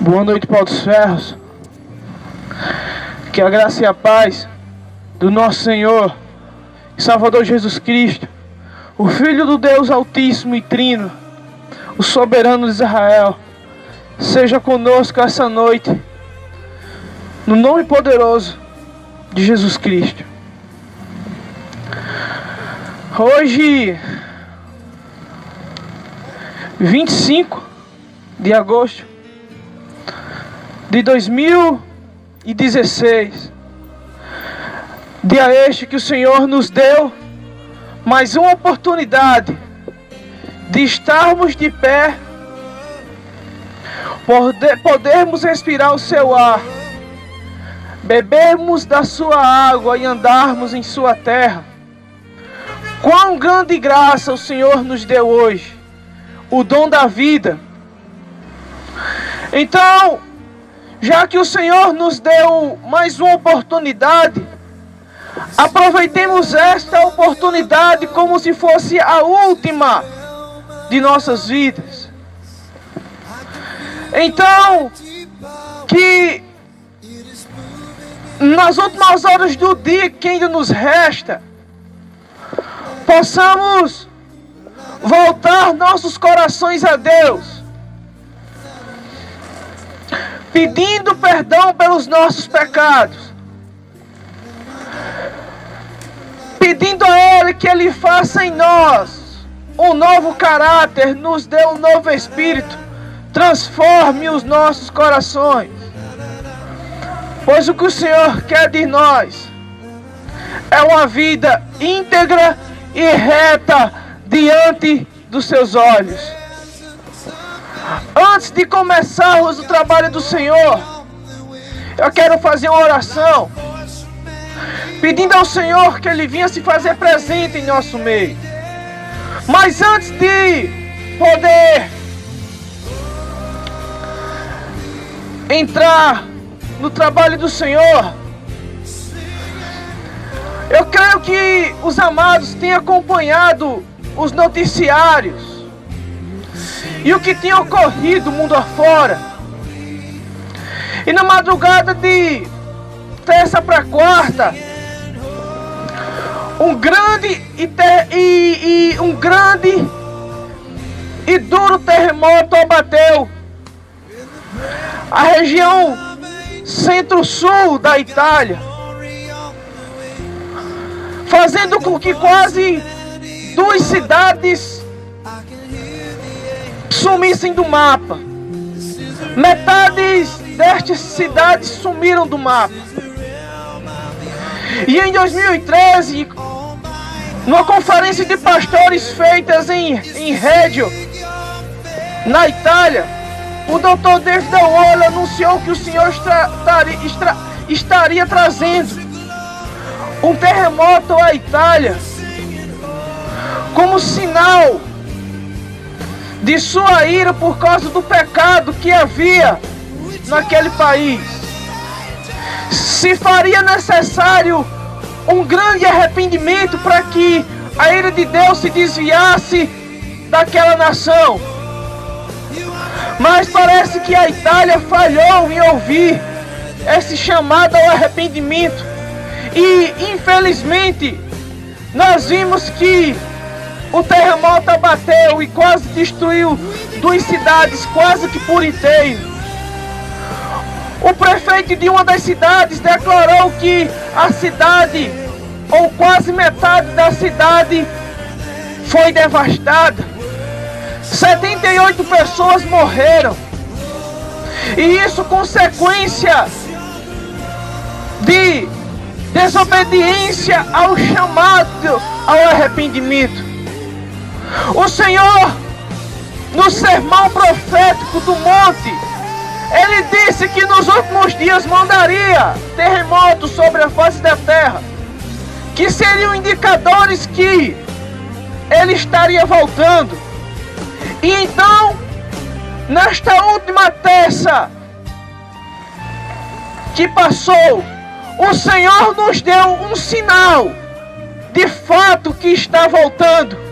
Boa noite, Paulo dos Ferros. Que a graça e a paz do nosso Senhor e Salvador Jesus Cristo, o Filho do Deus Altíssimo e Trino, o soberano de Israel, seja conosco essa noite, no nome poderoso de Jesus Cristo. Hoje, 25 de agosto de 2016, dia este que o Senhor nos deu mais uma oportunidade de estarmos de pé, podermos respirar o seu ar, bebermos da sua água e andarmos em sua terra. Quão grande graça o Senhor nos deu hoje, o dom da vida. Então, já que o Senhor nos deu mais uma oportunidade, aproveitemos esta oportunidade como se fosse a última de nossas vidas. Então, que nas últimas horas do dia que ainda nos resta, possamos voltar nossos corações a Deus, pedindo perdão pelos nossos pecados, pedindo a Ele que Ele faça em nós um novo caráter, nos dê um novo espírito, transforme os nossos corações, pois o que o Senhor quer de nós é uma vida íntegra e reta diante dos seus olhos. Antes de começarmos o trabalho do Senhor, eu quero fazer uma oração, pedindo ao Senhor que Ele venha se fazer presente em nosso meio. Mas antes de poder entrar no trabalho do Senhor, eu creio que os amados têm acompanhado os noticiários e o que tem ocorrido mundo afora. E na madrugada de terça para quarta, um grande e duro terremoto abateu a região centro-sul da Itália, fazendo com que quase 2 cidades sumissem do mapa. Metade destas cidades sumiram do mapa. E em 2013, numa conferência de pastores feitas em Reggio, na Itália, o Dr. David Wall anunciou que o Senhor estaria trazendo um terremoto à Itália como sinal de sua ira por causa do pecado que havia naquele país. Se faria necessário um grande arrependimento para que a ira de Deus se desviasse daquela nação. Mas parece que a Itália falhou em ouvir esse chamado ao arrependimento. E infelizmente nós vimos que o terremoto abateu e quase destruiu 2 cidades, quase que por inteiro. O prefeito de uma das cidades declarou que a cidade, ou quase metade da cidade, foi devastada. 78 pessoas morreram. E isso consequência de desobediência ao chamado ao arrependimento. O Senhor, no sermão profético do monte, Ele disse que nos últimos dias mandaria terremotos sobre a face da terra, que seriam indicadores que Ele estaria voltando. E então, nesta última terça que passou, o Senhor nos deu um sinal de fato que está voltando,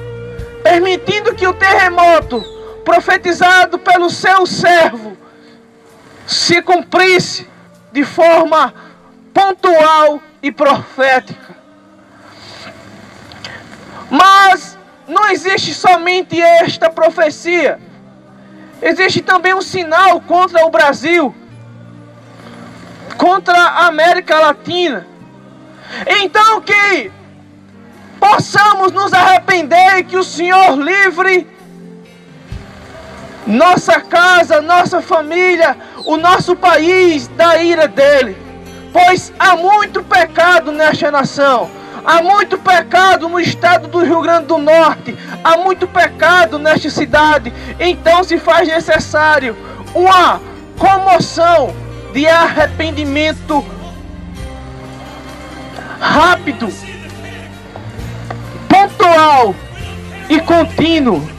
permitindo que o terremoto profetizado pelo seu servo se cumprisse de forma pontual e profética. Mas não existe somente esta profecia. Existe também um sinal contra o Brasil, contra a América Latina. Então que possamos nos arrepender e que o Senhor livre nossa casa, nossa família, o nosso país da ira dele. Pois há muito pecado nesta nação. Há muito pecado no estado do Rio Grande do Norte. Há muito pecado nesta cidade. Então se faz necessário uma comoção de arrependimento rápido, pontual e contínuo.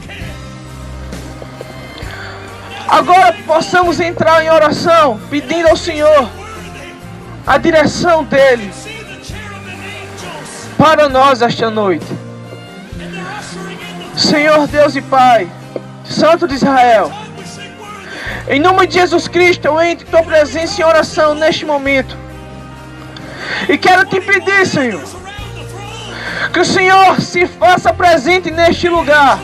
Agora possamos entrar em oração, pedindo ao Senhor a direção dele para nós esta noite. Senhor Deus e Pai, Santo de Israel, em nome de Jesus Cristo, eu entro em tua presença em oração neste momento. E quero te pedir, Senhor, que o Senhor se faça presente neste lugar.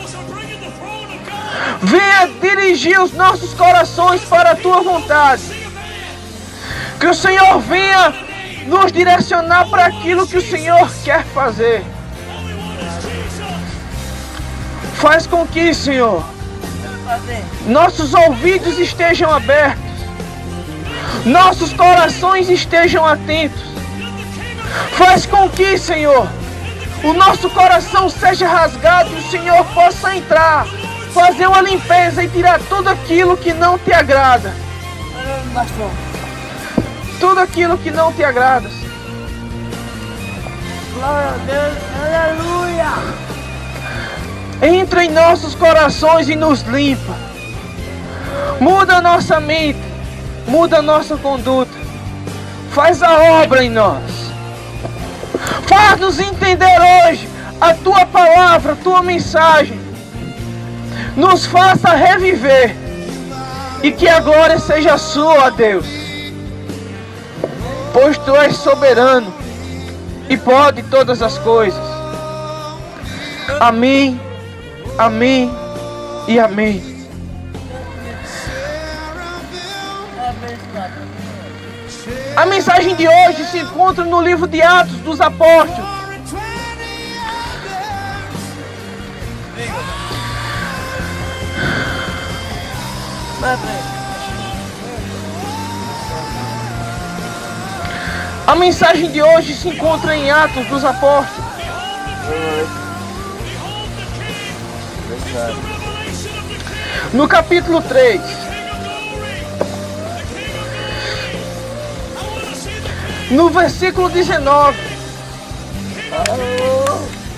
Venha dirigir os nossos corações para a tua vontade. Que o Senhor venha nos direcionar para aquilo que o Senhor quer fazer. Faz com que, Senhor, nossos ouvidos estejam abertos, nossos corações estejam atentos. Faz com que, Senhor, o nosso coração seja rasgado e o Senhor possa entrar, fazer uma limpeza e tirar tudo aquilo que não te agrada. Tudo aquilo que não te agrada. Glória a Deus, aleluia. Entra em nossos corações e nos limpa. Muda a nossa mente, muda a nossa conduta. Faz a obra em nós. Faz-nos entender hoje a tua palavra, a tua mensagem. Nos faça reviver. E que a glória seja sua, Deus. Pois tu és soberano e pode todas as coisas. Amém, amém e amém. A mensagem de hoje se encontra no livro de Atos dos Apóstolos. A mensagem de hoje se encontra em Atos dos Apóstolos. No capítulo 3. No versículo 19.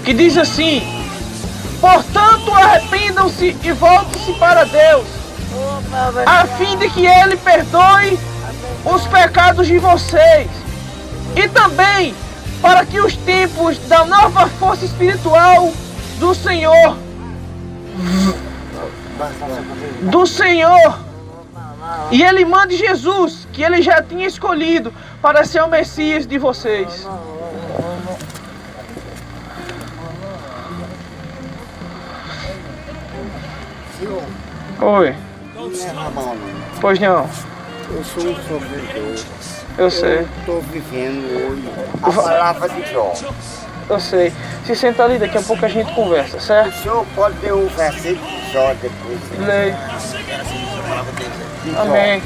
Que diz assim: portanto, arrependam-se e voltem-se para Deus, a fim de que Ele perdoe os pecados de vocês. E também para que os tempos da nova força espiritual do Senhor e Ele mande Jesus, que Ele já tinha escolhido para ser o Messias de vocês. Oi. Pois não. Eu sou um sofredor. Eu sei. Estou vivendo hoje a palavra de Jó. Eu sei. Se senta ali, daqui a pouco a gente conversa, O certo? senhor pode ter um versículo de Jó depois. Leia. De Jó. Amém.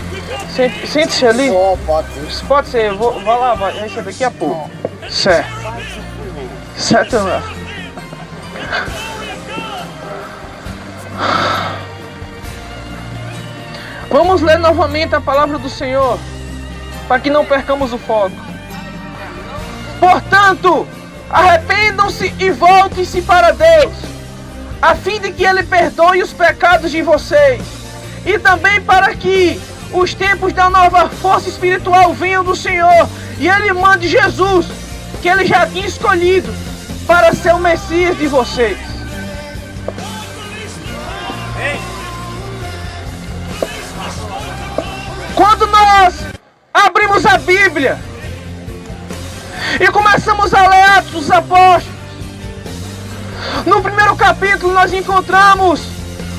Sente-se ali. Jó pode ter. Pode ser, vai lá, vai ser daqui a pouco. Certo. Certo, não. Vamos ler novamente a palavra do Senhor, para que não percamos o foco. Portanto, arrependam-se e voltem-se para Deus, a fim de que Ele perdoe os pecados de vocês, e também para que os tempos da nova força espiritual venham do Senhor, e Ele mande Jesus, que Ele já tinha escolhido para ser o Messias de vocês. Quando nós nós abrimos a Bíblia e começamos a ler Atos dos Apóstolos, no primeiro capítulo nós encontramos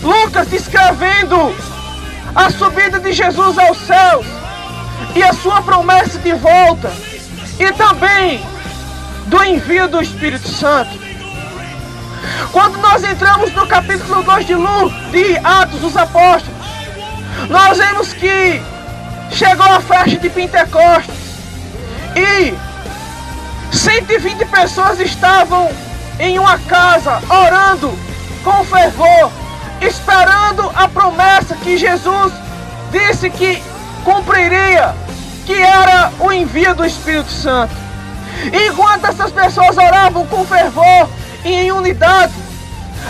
Lucas descrevendo a subida de Jesus aos céus e a sua promessa de volta, e também do envio do Espírito Santo. Quando nós entramos no capítulo 2 de Atos dos Apóstolos, nós vemos que chegou a festa de Pentecostes e 120 pessoas estavam em uma casa orando com fervor, esperando a promessa que Jesus disse que cumpriria, que era o envio do Espírito Santo. E enquanto essas pessoas oravam com fervor e em unidade,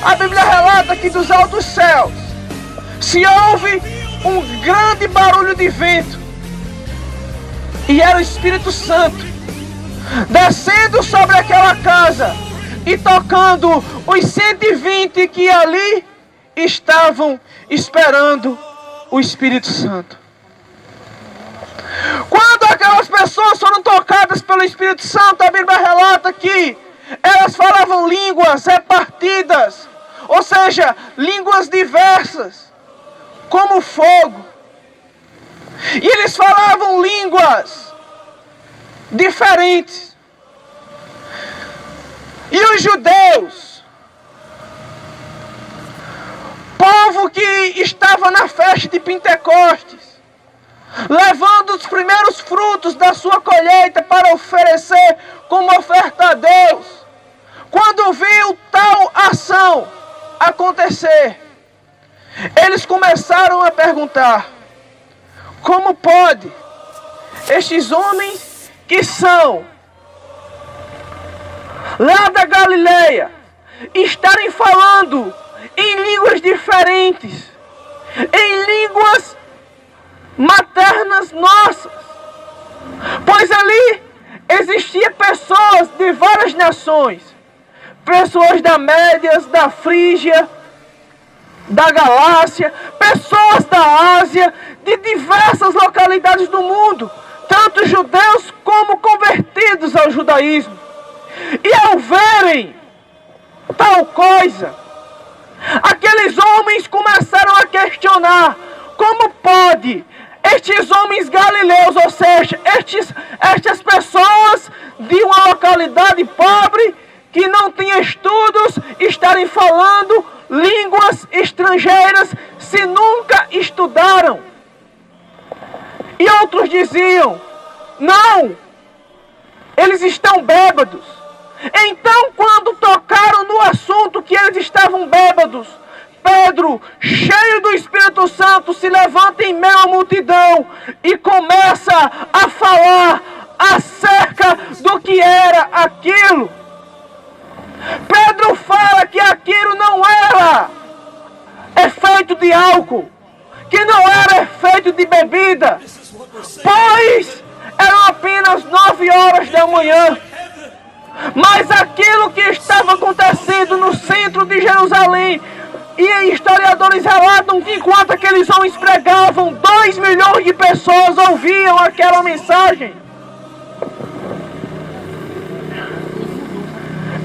a Bíblia relata que dos altos céus se ouve um grande barulho de vento, e era o Espírito Santo descendo sobre aquela casa e tocando os 120 que ali estavam esperando o Espírito Santo. Quando aquelas pessoas foram tocadas pelo Espírito Santo, a Bíblia relata que elas falavam línguas repartidas, ou seja, línguas diversas, como fogo. E eles falavam línguas diferentes. E os judeus, povo que estava na festa de Pentecostes, levando os primeiros frutos da sua colheita para oferecer como oferta a Deus, quando viu tal ação acontecer, eles começaram a perguntar: como pode estes homens que são lá da Galileia estarem falando em línguas diferentes, em línguas maternas nossas? Pois ali existia pessoas de várias nações, pessoas da Média, da Frígia, da Galácia, pessoas da Ásia, de diversas localidades do mundo, tanto judeus como convertidos ao judaísmo. E ao verem tal coisa, aqueles homens começaram a questionar: como pode estes homens galileus, ou seja, estas pessoas de uma localidade pobre, que não tinha estudos, estarem falando línguas estrangeiras se nunca estudaram? E outros diziam: não, eles estão bêbados. Então, quando tocaram no assunto que eles estavam bêbados, Pedro, cheio do Espírito Santo, se levanta em meio à multidão e começa a falar acerca do que era aquilo. Pedro fala que aquilo não era efeito de álcool, que não era efeito de bebida, pois eram apenas 9 horas da manhã. Mas aquilo que estava acontecendo no centro de Jerusalém, e historiadores relatam que enquanto aqueles homens pregavam, 2 milhões de pessoas ouviam aquela mensagem.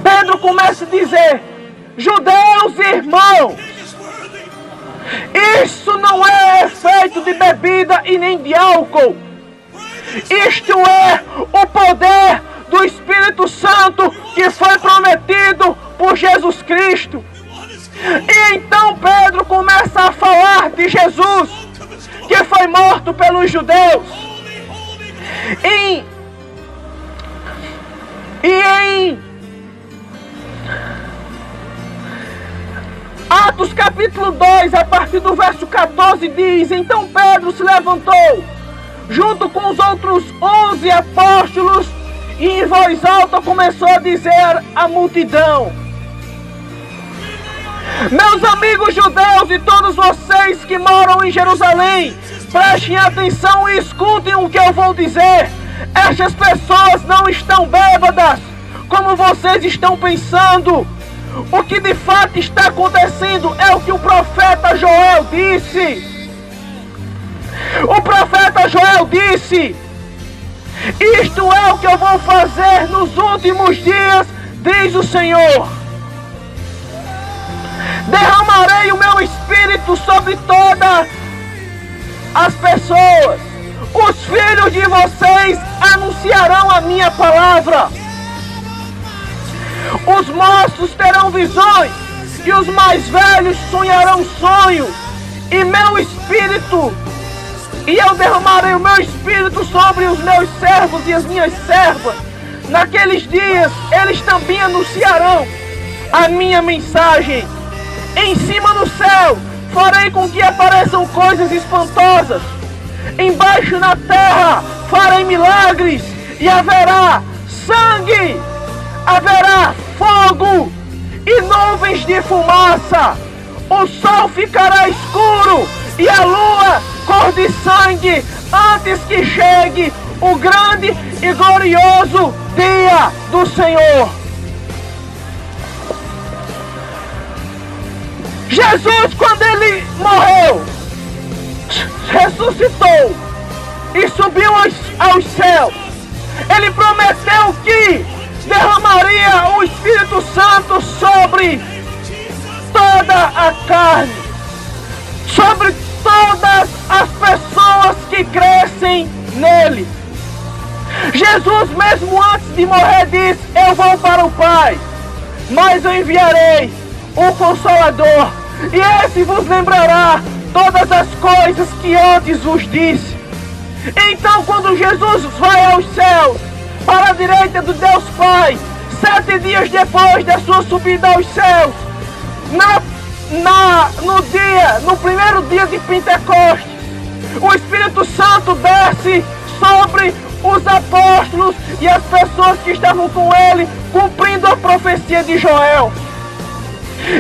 Pedro começa a dizer: judeus e irmãos, isso não é efeito de bebida e nem de álcool. Isto é o poder do Espírito Santo que foi prometido por Jesus Cristo. E então Pedro começa a falar de Jesus, que foi morto pelos judeus. Em Atos capítulo 2, a partir do verso 14, diz: então Pedro se levantou, junto com os outros 11 apóstolos, e em voz alta começou a dizer à multidão: meus amigos judeus e todos vocês que moram em Jerusalém, prestem atenção e escutem o que eu vou dizer. Estas pessoas não estão bêbadas, como vocês estão pensando. O que de fato está acontecendo é o que o profeta Joel disse. O profeta Joel disse: isto é o que eu vou fazer nos últimos dias, diz o Senhor. Derramarei o meu espírito sobre todas as pessoas. Os filhos de vocês anunciarão a minha palavra. Os moços terão visões e os mais velhos sonharão sonhos. E eu derramarei o meu espírito sobre os meus servos e as minhas servas. Naqueles dias eles também anunciarão a minha mensagem. Em cima do céu farei com que apareçam coisas espantosas. Embaixo na terra farei milagres. E haverá sangue, haverá fogo e nuvens de fumaça. O sol ficará escuro e a lua cor de sangue, antes que chegue o grande e glorioso dia do Senhor. Jesus, quando ele morreu, ressuscitou e subiu aos céus, ele prometeu que derramaria o Espírito Santo sobre toda a carne, sobre todas as pessoas que crescem nele. Jesus, mesmo antes de morrer, disse: eu vou para o Pai, mas eu enviarei o Consolador, e esse vos lembrará todas as coisas que antes vos disse. Então, quando Jesus vai aos céus, para a direita do Deus Pai, 7 dias depois da sua subida aos céus, no primeiro dia de Pentecostes, o Espírito Santo desce sobre os apóstolos e as pessoas que estavam com ele, cumprindo a profecia de Joel.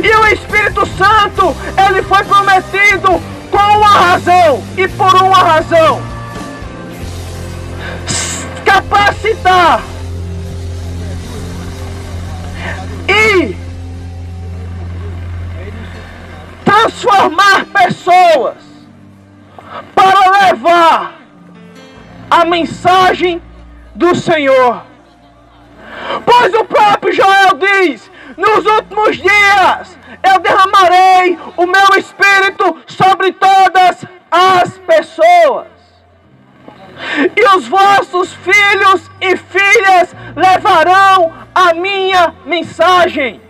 E o Espírito Santo, ele foi prometido com uma razão, e por uma razão: capacitar e transformar pessoas para levar a mensagem do Senhor. Pois o próprio Joel diz: nos últimos dias eu derramarei o meu espírito sobre todas as pessoas, e os vossos filhos e filhas levarão a minha mensagem.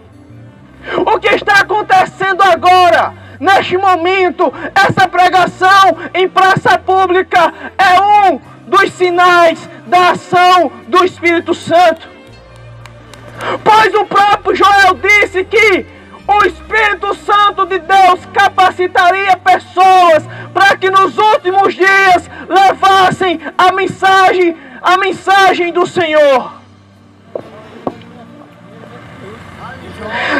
O que está acontecendo agora, neste momento, essa pregação em praça pública, é um dos sinais da ação do Espírito Santo. Pois o próprio Joel disse que o Espírito Santo de Deus capacitaria pessoas para que nos últimos dias levassem a mensagem do Senhor.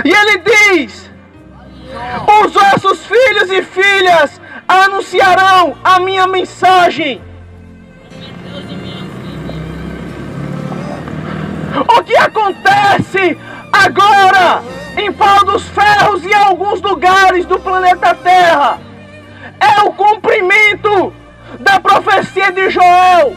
E ele diz: os vossos filhos e filhas anunciarão a minha mensagem. O que acontece agora em Pau dos Ferros e em alguns lugares do planeta Terra é o cumprimento da profecia de Joel,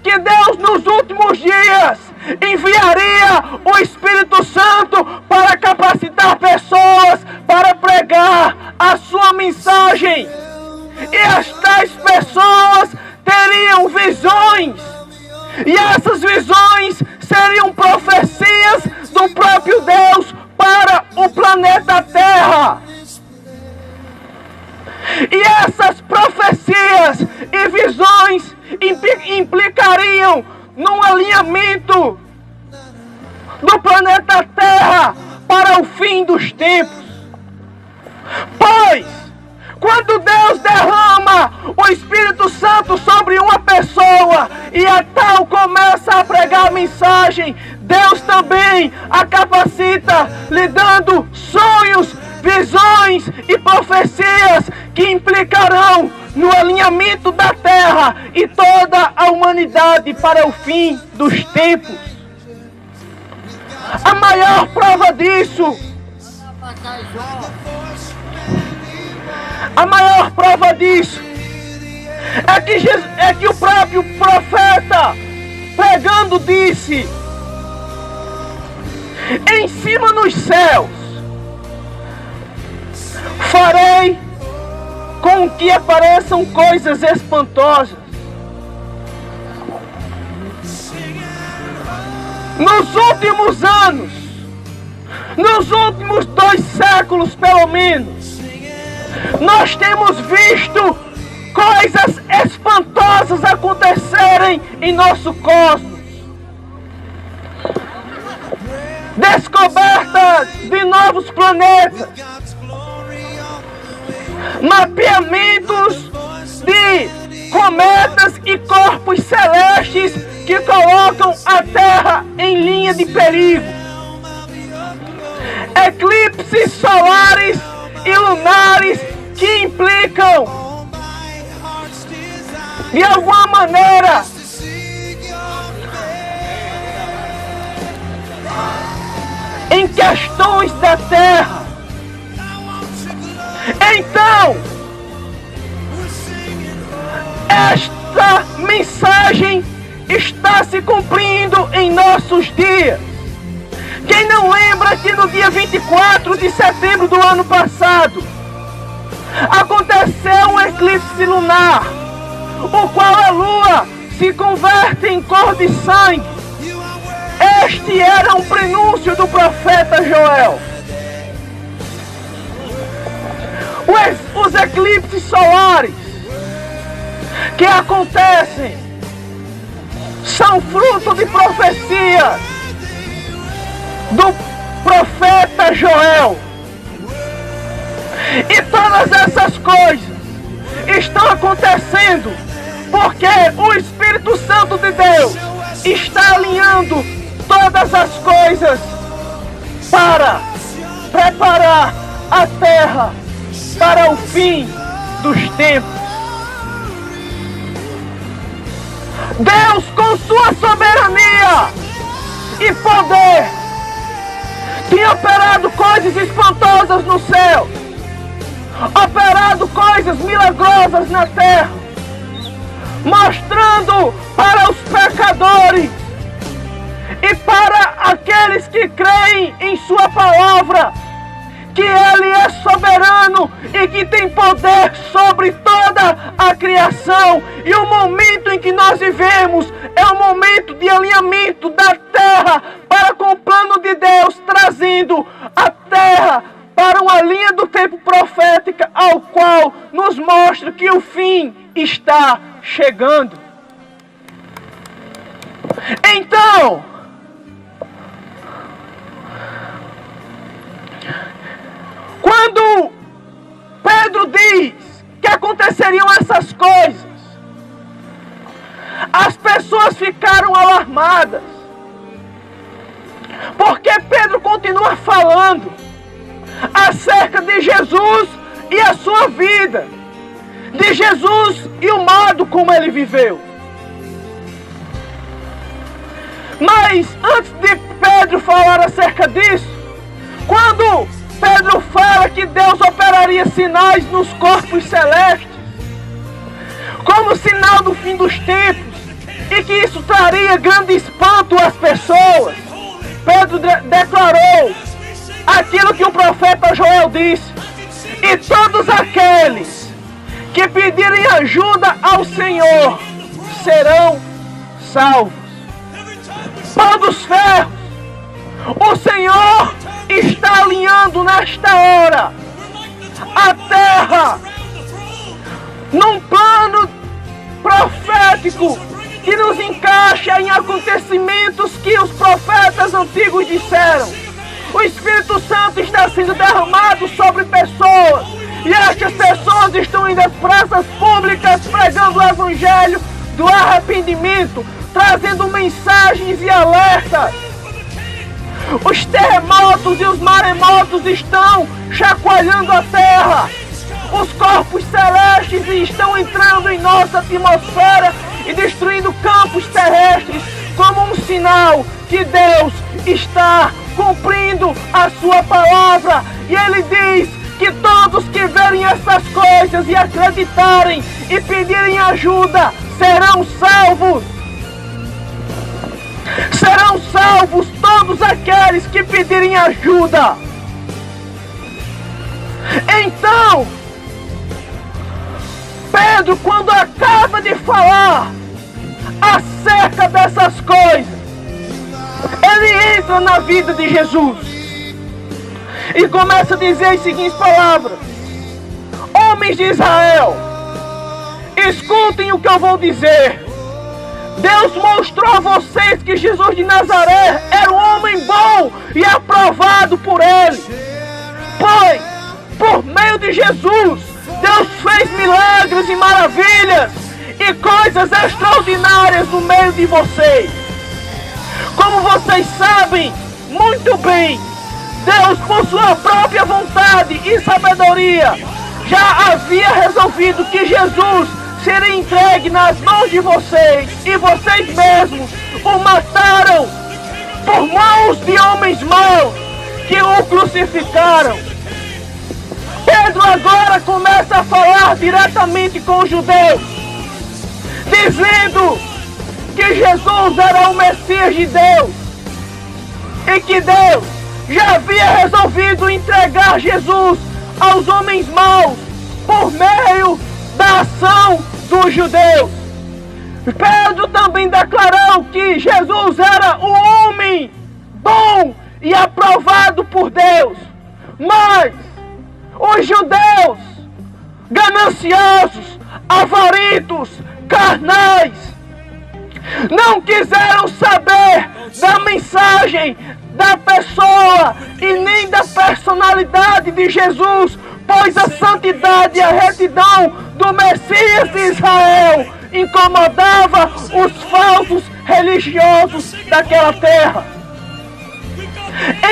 que Deus nos últimos dias enviaria o Espírito Santo para capacitar pessoas para pregar a sua mensagem. E estas pessoas teriam visões, e essas visões seriam profecias do próprio Deus para o planeta Terra. E essas profecias e visões implicariam num alinhamento do planeta Terra para o fim dos tempos. Pois, quando Deus derrama o Espírito Santo sobre uma pessoa e a tal começa a pregar a mensagem, Deus também a capacita, lhe dando sonhos, visões e profecias que implicarão no alinhamento da terra e toda a humanidade para o fim dos tempos. A maior prova disso, É que o próprio profeta, pregando, disse: em cima nos céus farei com que apareçam coisas espantosas. Nos últimos anos, nos últimos 2 séculos pelo menos, nós temos visto coisas espantosas acontecerem em nosso cosmos. Descobertas de novos planetas, mapeamentos de cometas e corpos celestes que colocam a Terra em linha de perigo, eclipses solares e lunares que implicam, de alguma maneira, em questões da Terra. Então, esta mensagem está se cumprindo em nossos dias. Quem não lembra que no dia 24 de setembro do ano passado aconteceu um eclipse lunar, o qual a lua se converte em cor de sangue? Este era um prenúncio do profeta Joel. Os eclipses solares que acontecem são fruto de profecias do profeta Joel. E todas essas coisas estão acontecendo porque o Espírito Santo de Deus está alinhando todas as coisas para preparar a terra para o fim dos tempos. Deus, com sua soberania e poder, tem operado coisas espantosas no céu, operado coisas milagrosas na terra, mostrando para os pecadores e para aqueles que creem em sua palavra que Ele é soberano e que tem poder sobre toda a criação. E o momento em que nós vivemos é um momento de alinhamento da terra para com o plano de Deus, trazendo a terra para uma linha do tempo profética, ao qual nos mostra que o fim está chegando. Então, quando Pedro diz que aconteceriam essas coisas, as pessoas ficaram alarmadas, porque Pedro continua falando acerca de Jesus e a sua vida, de Jesus e o modo como ele viveu. Mas antes de Pedro falar acerca disso, quando Pedro fala que Deus operaria sinais nos corpos celestes, como sinal do fim dos tempos, e que isso traria grande espanto às pessoas, Pedro declarou aquilo que o profeta Joel disse: e todos aqueles que pedirem ajuda ao Senhor serão salvos. Pão dos ferros, o Senhor está alinhando nesta hora a terra num plano profético que nos encaixa em acontecimentos que os profetas antigos disseram. O Espírito Santo está sendo derramado sobre pessoas, e estas pessoas estão indo às praças públicas pregando o evangelho do arrependimento, trazendo mensagens e alertas. Os terremotos e os maremotos estão chacoalhando a terra. Os corpos celestes estão entrando em nossa atmosfera e destruindo campos terrestres, como um sinal que Deus está cumprindo a sua palavra. E Ele diz que todos que verem essas coisas e acreditarem e pedirem ajuda serão salvos. Serão salvos todos aqueles que pedirem ajuda. Então, Pedro, quando acaba de falar acerca dessas coisas, ele entra na vida de Jesus e começa a dizer as seguintes palavras: homens de Israel, escutem o que eu vou dizer. Deus mostrou a vocês que Jesus de Nazaré era um homem bom e aprovado por Ele. Pois, por meio de Jesus, Deus fez milagres e maravilhas e coisas extraordinárias no meio de vocês. Como vocês sabem muito bem, Deus, por sua própria vontade e sabedoria, já havia resolvido que Jesus seria entregue nas mãos de vocês, e vocês mesmos o mataram por mãos de homens maus que o crucificaram. Pedro agora começa a falar diretamente com os judeus, dizendo que Jesus era o Messias de Deus e que Deus já havia resolvido entregar Jesus aos homens maus por meio da ação dos judeus. Pedro também declarou que Jesus era um homem bom e aprovado por Deus, mas os judeus gananciosos, avaritos, carnais, não quiseram saber da mensagem, da pessoa e nem da personalidade de Jesus, pois a santidade e a retidão do Messias de Israel incomodava os falsos religiosos daquela terra.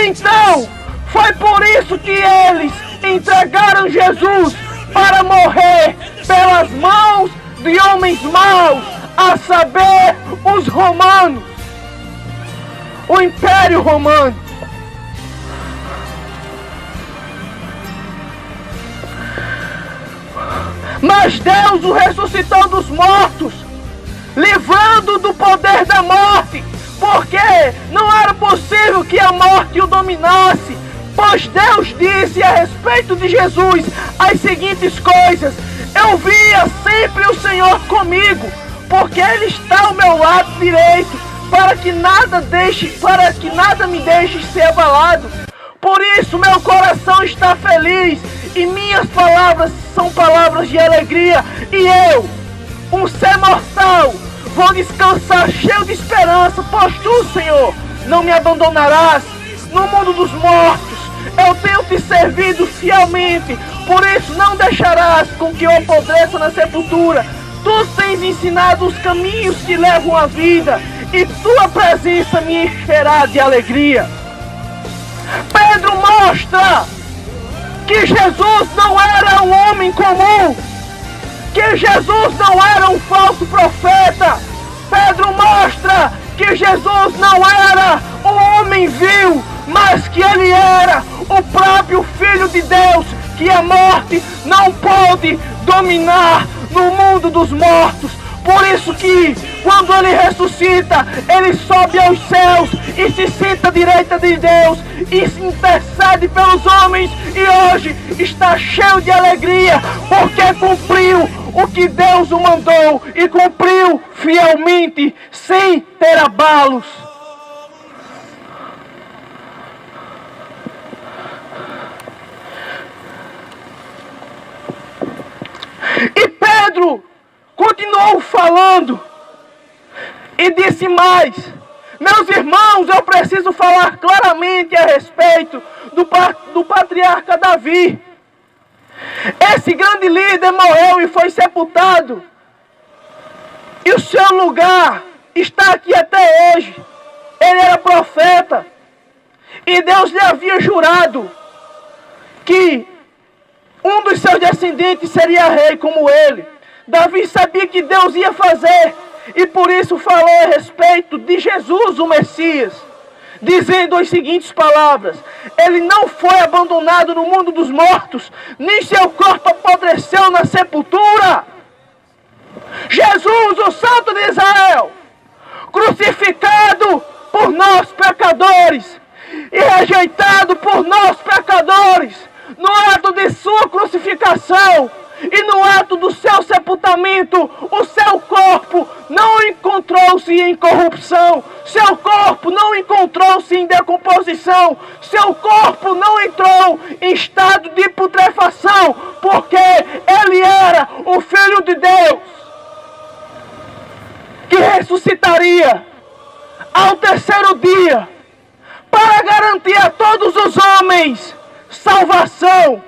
Então, foi por isso que eles entregaram Jesus para morrer pelas mãos de homens maus, a saber, os romanos, o Império Romano. Mas Deus o ressuscitou dos mortos, livrando do poder da morte, porque não era possível que a morte o dominasse, pois Deus disse a respeito de Jesus as seguintes coisas: eu via sempre o Senhor comigo, porque Ele está ao meu lado direito, para que nada me deixe ser abalado. Por isso meu coração está feliz e minhas palavras são palavras de alegria, e eu, um ser mortal, vou descansar cheio de esperança, pois tu, Senhor, não me abandonarás no mundo dos mortos. Eu tenho te servido fielmente, por isso não deixarás com que eu apodreça na sepultura. Tu tens ensinado os caminhos que levam à vida, e tua presença me encherá de alegria. Pedro mostra que Jesus não era um homem comum, que Jesus não era um falso profeta. Pedro mostra que Jesus não era um homem vil, mas que ele era o próprio Filho de Deus, que a morte não pôde dominar no mundo dos mortos. Por isso que, quando ele ressuscita, ele sobe aos céus e se senta à direita de Deus e se intercede pelos homens, e hoje está cheio de alegria, porque cumpriu o que Deus o mandou e cumpriu fielmente, sem ter abalos. E Pedro continuou falando e disse mais: meus irmãos, eu preciso falar claramente a respeito do patriarca Davi. Esse grande líder morreu e foi sepultado, e o seu lugar está aqui até hoje. Ele era profeta e Deus lhe havia jurado que um dos seus descendentes seria rei como ele. Davi sabia que Deus ia fazer, e por isso falou a respeito de Jesus, o Messias. dizendo as seguintes palavras: ele não foi abandonado no mundo dos mortos, nem seu corpo apodreceu na sepultura. Jesus, o Santo de Israel, crucificado por nós pecadores e rejeitado por nós pecadores, no ato de sua crucificação e no ato do seu sepultamento, o seu corpo não encontrou-se em corrupção, seu corpo não encontrou-se em decomposição, seu corpo não entrou em estado de putrefação, porque ele era o Filho de Deus, que ressuscitaria ao terceiro dia, para garantir a todos os homens salvação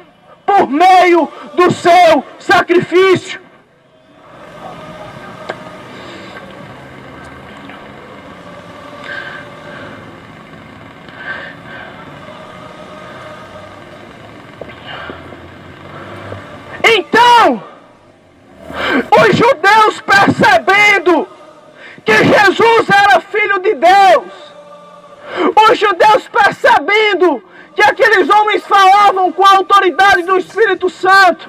por meio do seu sacrifício. Então, os judeus, percebendo que Jesus era Filho de Deus, os judeus percebendo que aqueles homens falavam com a autoridade do Espírito Santo,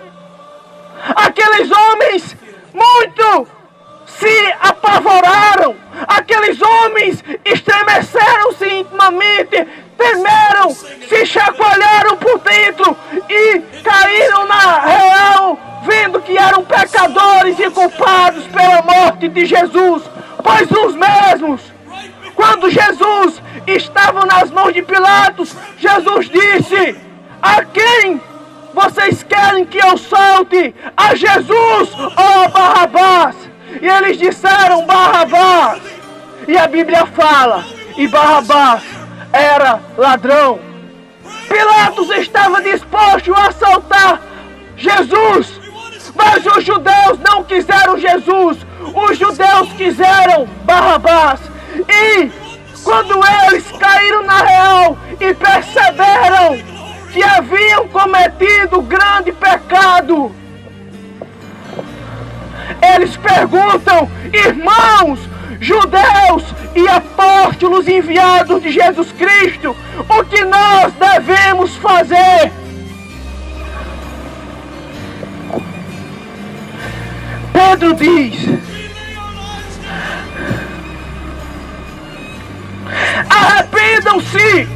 aqueles homens muito se apavoraram, aqueles homens estremeceram-se intimamente, temeram, se chacoalharam por dentro e caíram na real, vendo que eram pecadores e culpados pela morte de Jesus. Pois os mesmos, quando Jesus estava nas mãos de Pilatos, Jesus disse: a quem vocês querem que eu solte? A Jesus ou a Barrabás? E eles disseram: Barrabás. E a Bíblia fala, e Barrabás era ladrão. Pilatos estava disposto a soltar Jesus, mas os judeus não quiseram Jesus, os judeus quiseram Barrabás. E quando eles caíram na real e perceberam que haviam cometido grande pecado, eles perguntam: irmãos, judeus e apóstolos enviados de Jesus Cristo, o que nós devemos fazer? Pedro diz: arrependam-se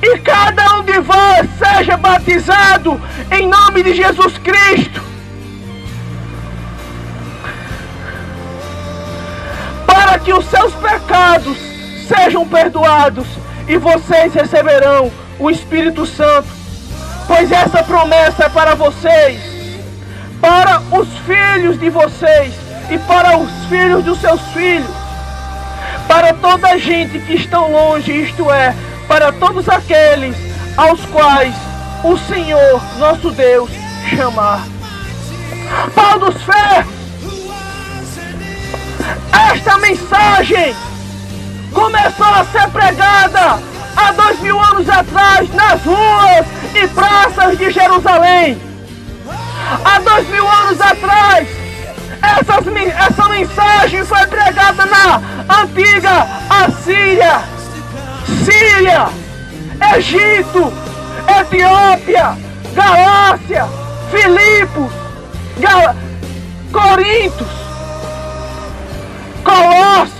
e cada um de vós seja batizado em nome de Jesus Cristo para que os seus pecados sejam perdoados e vocês receberão o Espírito Santo, pois essa promessa é para vocês, para os filhos de vocês e para os filhos dos seus filhos, para toda a gente que estão longe, isto é, para todos aqueles aos quais o Senhor, nosso Deus, chamar. Pau dos Ferros, esta mensagem começou a ser pregada há 2000 anos atrás nas ruas e praças de Jerusalém. Há 2000 anos atrás, essa mensagem foi pregada na antiga Assíria, Síria, Egito, Etiópia, Galácia, Filipos, Corintos, Colossos.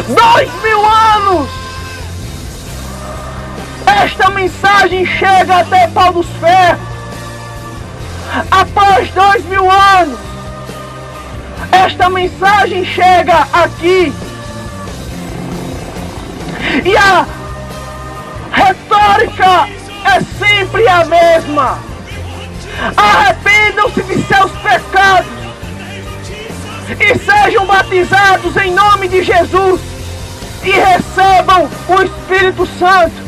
2000 anos! Esta mensagem chega até Pau dos Ferros. Após 2000 anos, esta mensagem chega aqui. E a retórica é sempre a mesma. Arrependam-se de seus pecados e sejam batizados em nome de Jesus e recebam o Espírito Santo.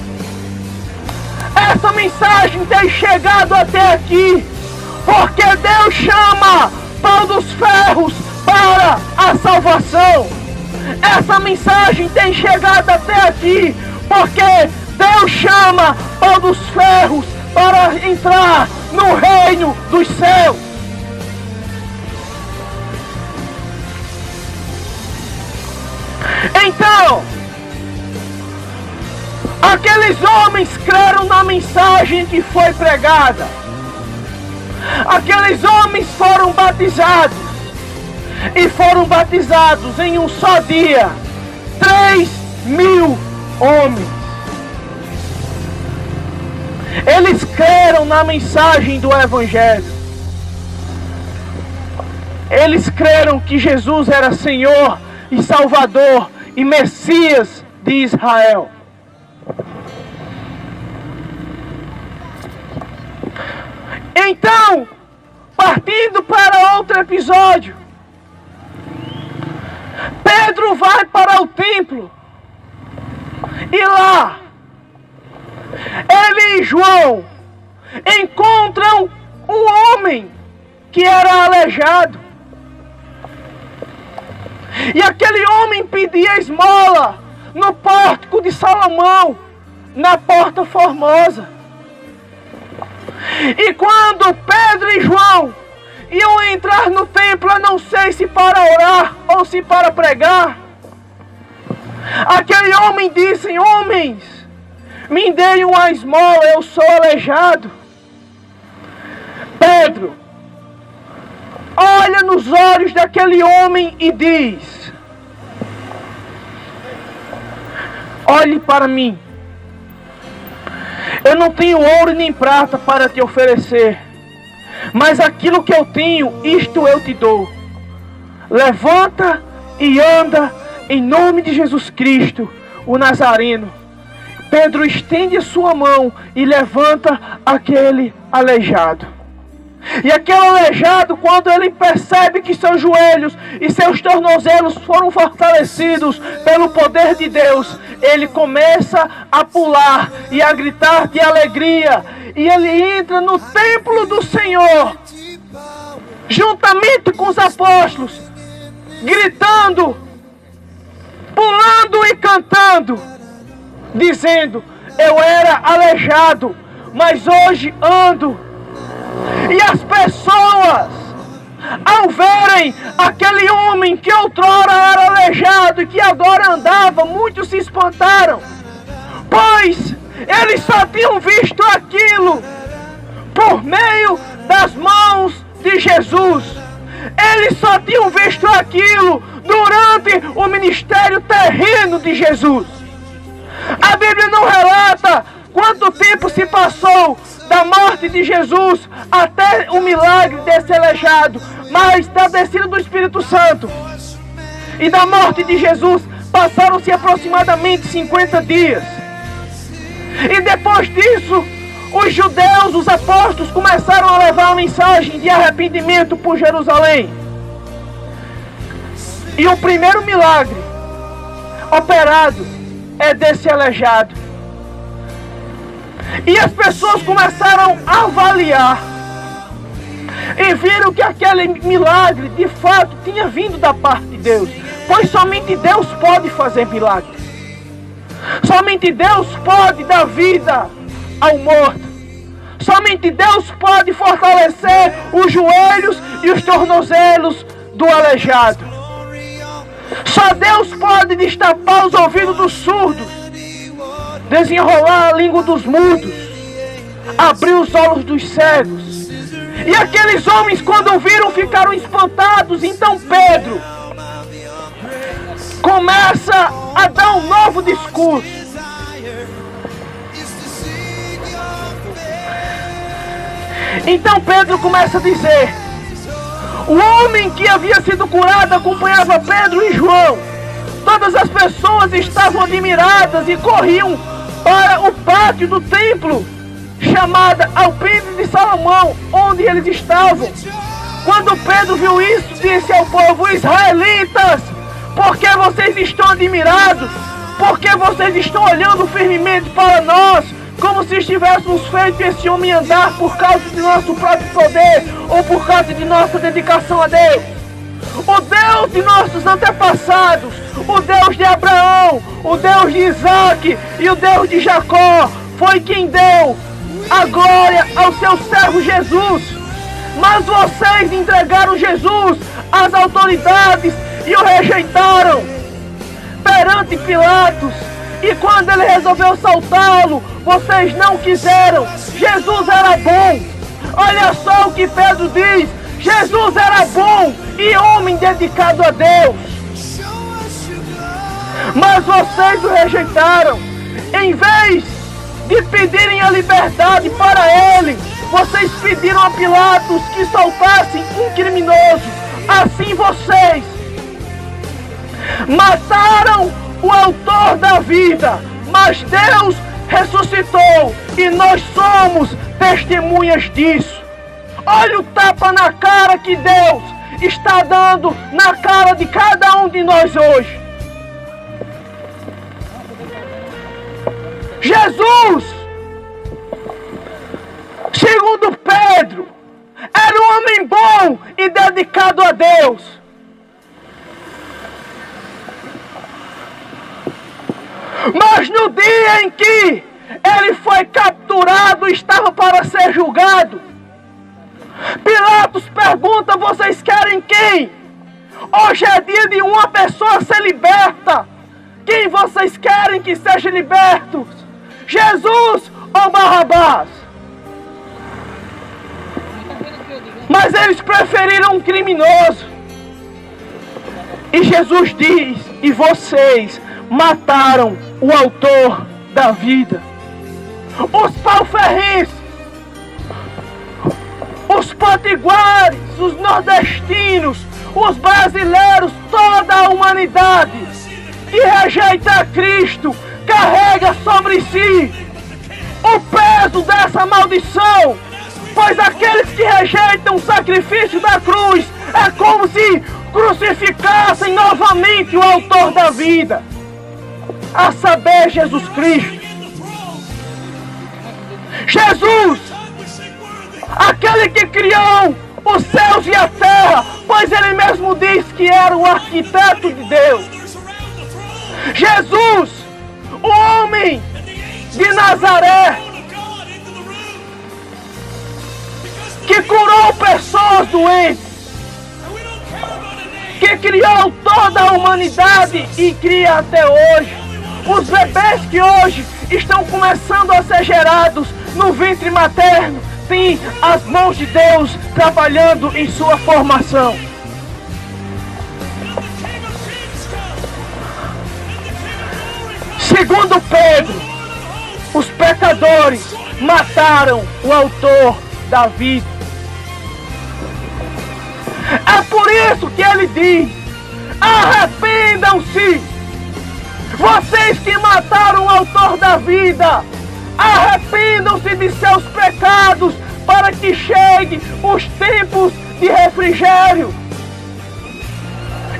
Essa mensagem tem chegado até aqui porque Deus chama Pau dos Ferros para a salvação. Essa mensagem tem chegado até aqui porque Deus chama Pau dos Ferros para entrar no reino dos céus. Então, Aqueles homens creram na mensagem que foi pregada. Aqueles homens foram batizados. E foram batizados em um só dia 3.000 homens. Eles creram na mensagem do Evangelho. Eles creram que Jesus era Senhor e Salvador e Messias de Israel. Então, partindo para outro episódio, Pedro vai para o templo e lá ele e João encontram um homem que era aleijado. E aquele homem pedia esmola no pórtico de Salomão, na Porta Formosa. E quando Pedro e João iam entrar no templo, eu não sei se para orar ou se para pregar, aquele homem disse: homens, me deem uma esmola, eu sou aleijado. Pedro olha nos olhos daquele homem e diz: olhe para mim. Eu não tenho ouro nem prata para te oferecer, mas aquilo que eu tenho, isto eu te dou. Levanta e anda em nome de Jesus Cristo, o Nazareno. Pedro estende a sua mão e levanta aquele aleijado. E aquele aleijado, quando ele percebe que seus joelhos e seus tornozelos foram fortalecidos pelo poder de Deus, ele começa a pular e a gritar de alegria. E ele entra no templo do Senhor, juntamente com os apóstolos, gritando, pulando e cantando, dizendo: eu era aleijado, mas hoje ando. E as pessoas, ao verem aquele homem que outrora era aleijado e que agora andava, muitos se espantaram, pois eles só tinham visto aquilo por meio das mãos de Jesus. Eles só tinham visto aquilo durante o ministério terreno de Jesus. A Bíblia não relata quanto tempo se passou da morte de Jesus até o milagre desse aleijado, mas da descida do Espírito Santo e da morte de Jesus passaram-se aproximadamente 50 dias. E depois disso, os judeus, os apóstolos, começaram a levar a mensagem de arrependimento por Jerusalém. E o primeiro milagre operado é desse aleijado. E as pessoas começaram a avaliar e viram que aquele milagre de fato tinha vindo da parte de Deus, pois somente Deus pode fazer milagre. Somente Deus pode dar vida ao morto. Somente Deus pode fortalecer os joelhos e os tornozelos do aleijado. Só Deus pode destapar os ouvidos dos surdos, desenrolar a língua dos mudos, abrir os olhos dos cegos. E aqueles homens, quando viram, ficaram espantados. Então Pedro começa a dar um novo discurso. Então Pedro começa a dizer: o homem que havia sido curado acompanhava Pedro e João. Todas as pessoas estavam admiradas e corriam para o pátio do templo, chamada Alpendre de Salomão, onde eles estavam. Quando Pedro viu isso, disse ao povo: israelitas, por que vocês estão admirados? Por que vocês estão olhando firmemente para nós, como se estivéssemos feito esse homem andar por causa de nosso próprio poder ou por causa de nossa dedicação a Deus? O Deus de nossos antepassados, o Deus de Abraão, o Deus de Isaac e o Deus de Jacó, foi quem deu a glória ao seu servo Jesus. Mas vocês entregaram Jesus às autoridades e o rejeitaram. Perante Pilatos, E quando ele resolveu soltá-lo, vocês não quiseram. Jesus era bom. Olha só o que Pedro diz. Jesus era bom e homem dedicado a Deus. Mas vocês o rejeitaram. Em vez de pedirem a liberdade para ele, vocês pediram a Pilatos que soltassem um criminoso. Assim vocês mataram o autor da vida, mas Deus ressuscitou e nós somos testemunhas disso. Olha o tapa na cara que Deus está dando na cara de cada um de nós hoje. Jesus, segundo Pedro, era um homem bom e dedicado a Deus. Mas no dia em que ele foi capturado e estava para ser julgado, Pilatos pergunta: vocês querem quem? Hoje é dia de uma pessoa ser liberta. Quem vocês querem que seja liberto? Jesus ou Barrabás? Mas eles preferiram um criminoso. E Jesus diz: e vocês mataram o autor da vida. Os pauferrenses, os potiguares, os nordestinos, os brasileiros, toda a humanidade que rejeita a Cristo carrega sobre si o peso dessa maldição, pois aqueles que rejeitam o sacrifício da cruz é como se crucificassem novamente o autor da vida, a saber, Jesus Cristo. Jesus, aquele que criou os céus e a terra, pois ele mesmo diz que era o arquiteto de Deus. Jesus, o homem de Nazaré, que curou pessoas doentes, que criou toda a humanidade e cria até hoje. Os bebês que hoje estão começando a ser gerados no ventre materno, tem as mãos de Deus trabalhando em sua formação. Segundo Pedro, os pecadores mataram o autor da vida. É por isso que ele diz: arrependam-se, vocês que mataram o autor da vida, arrependam-se de seus pecados, para que chegue os tempos de refrigério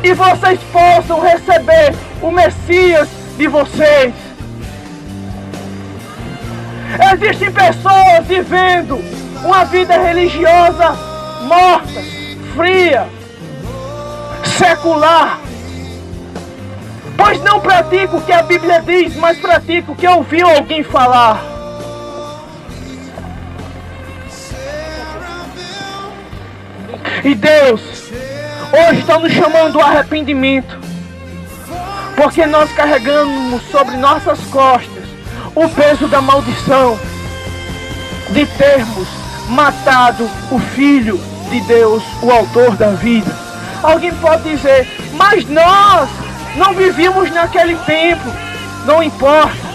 e vocês possam receber o Messias de vocês. Existem pessoas vivendo uma vida religiosa morta, fria, secular, pois não pratica o que a Bíblia diz, mas pratica o que ouviu alguém falar. E Deus hoje está nos chamando ao arrependimento, porque nós carregamos sobre nossas costas o peso da maldição de termos matado o Filho de Deus, o autor da vida. Alguém pode dizer: mas nós não vivíamos naquele tempo. Não importa.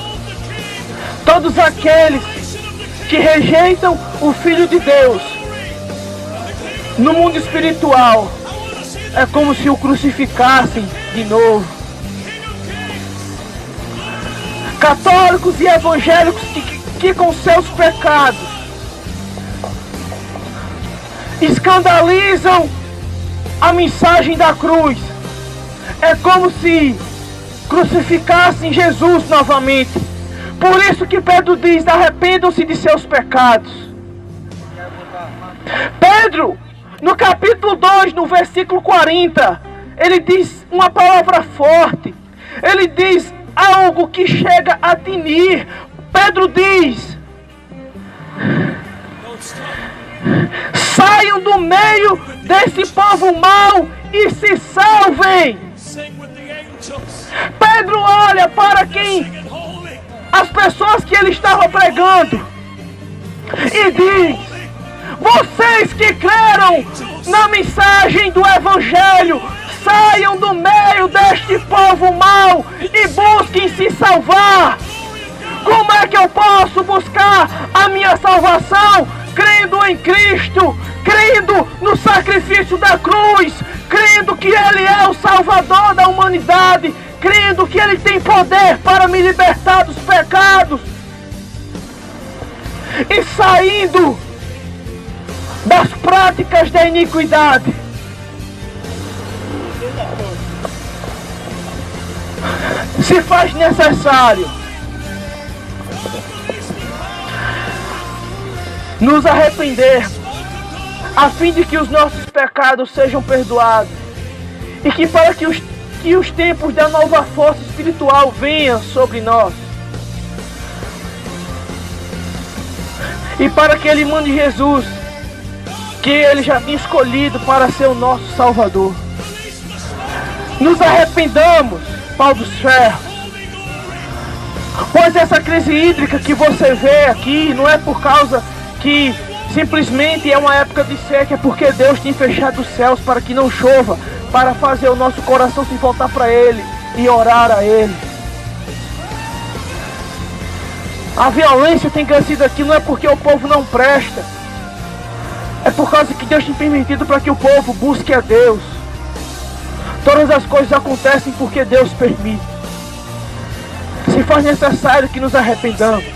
Todos aqueles que rejeitam o Filho de Deus no mundo espiritual é como se o crucificassem de novo. Católicos e evangélicos que com seus pecados escandalizam a mensagem da cruz, é como se crucificassem Jesus novamente. Por isso que Pedro diz: arrependam-se de seus pecados. Pedro, no capítulo 2, no versículo 40, ele diz uma palavra forte. Ele diz algo que chega a tinir. Pedro diz: saiam do meio desse povo mau e se salvem. Pedro olha para quem as pessoas que ele estava pregando e diz: vocês que creram na mensagem do Evangelho, saiam do meio deste povo mau e busquem se salvar. Como é que eu posso buscar a minha salvação? Crendo em Cristo, crendo no sacrifício da cruz, crendo que Ele é o Salvador da humanidade, crendo que Ele tem poder para me libertar dos pecados e saindo das práticas da iniquidade. Se faz necessário nos arrepender, a fim de que os nossos pecados sejam perdoados, e que para que os tempos da nova força espiritual venham sobre nós, e para que Ele mande Jesus, que Ele já tinha escolhido para ser o nosso Salvador. Nos arrependamos, pau dos ferros, pois essa crise hídrica que você vê aqui não é por causa que simplesmente é uma época de seca, é porque Deus tem fechado os céus para que não chova, para fazer o nosso coração se voltar para Ele e orar a Ele. A violência tem crescido aqui não é porque o povo não presta, é por causa que Deus tem permitido para que o povo busque a Deus. Todas as coisas acontecem porque Deus permite. Se faz necessário que nos arrependamos.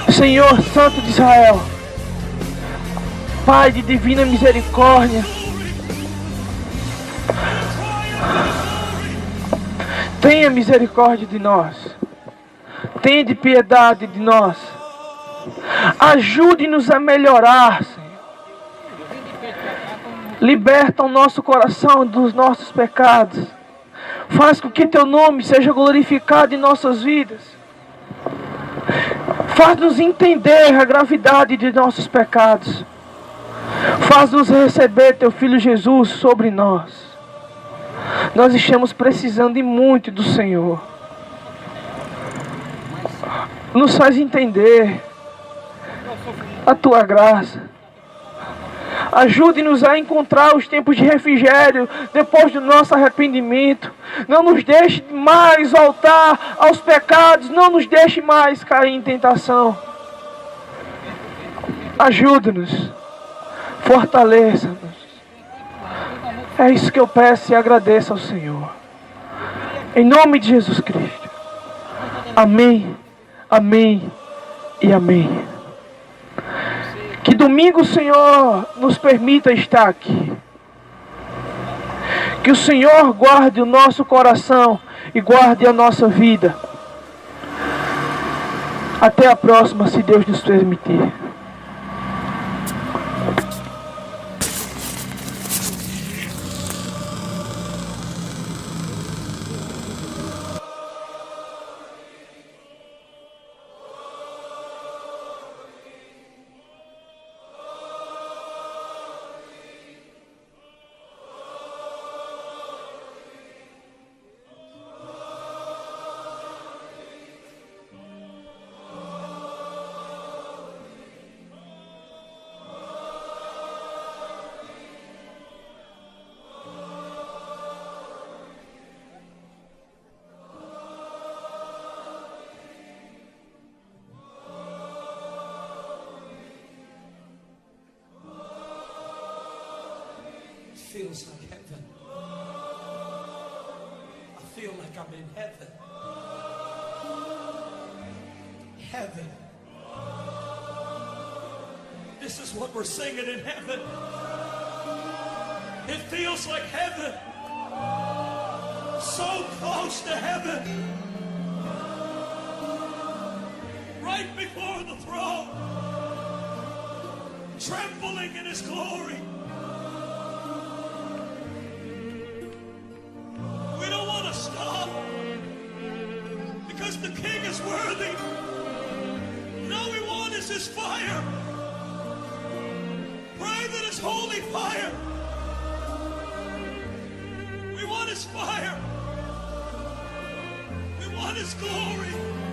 Senhor Santo de Israel, Pai de divina misericórdia, tenha misericórdia de nós, tenha de piedade de nós, ajude-nos a melhorar, Senhor. Liberta o nosso coração dos nossos pecados, faz com que Teu nome seja glorificado em nossas vidas. Faz-nos entender a gravidade de nossos pecados. Faz-nos receber Teu Filho Jesus sobre nós. Nós estamos precisando de muito do Senhor. Nos faz entender a Tua graça. Ajude-nos a encontrar os tempos de refrigério depois do nosso arrependimento. Não nos deixe mais voltar aos pecados. Não nos deixe mais cair em tentação. Ajude-nos. Fortaleça-nos. É isso que eu peço e agradeço ao Senhor. Em nome de Jesus Cristo. Amém, amém e amém. Que domingo o Senhor nos permita estar aqui. Que o Senhor guarde o nosso coração e guarde a nossa vida. Até a próxima, se Deus nos permitir. Feels like heaven. I feel like I'm in heaven. Heaven. This is what we're singing in heaven. It feels like heaven. So close to heaven. Right before the throne. Trembling in His glory. Stop, because the King is worthy. And all we want is His fire. Pray that His holy fire. We want His fire. We want His glory.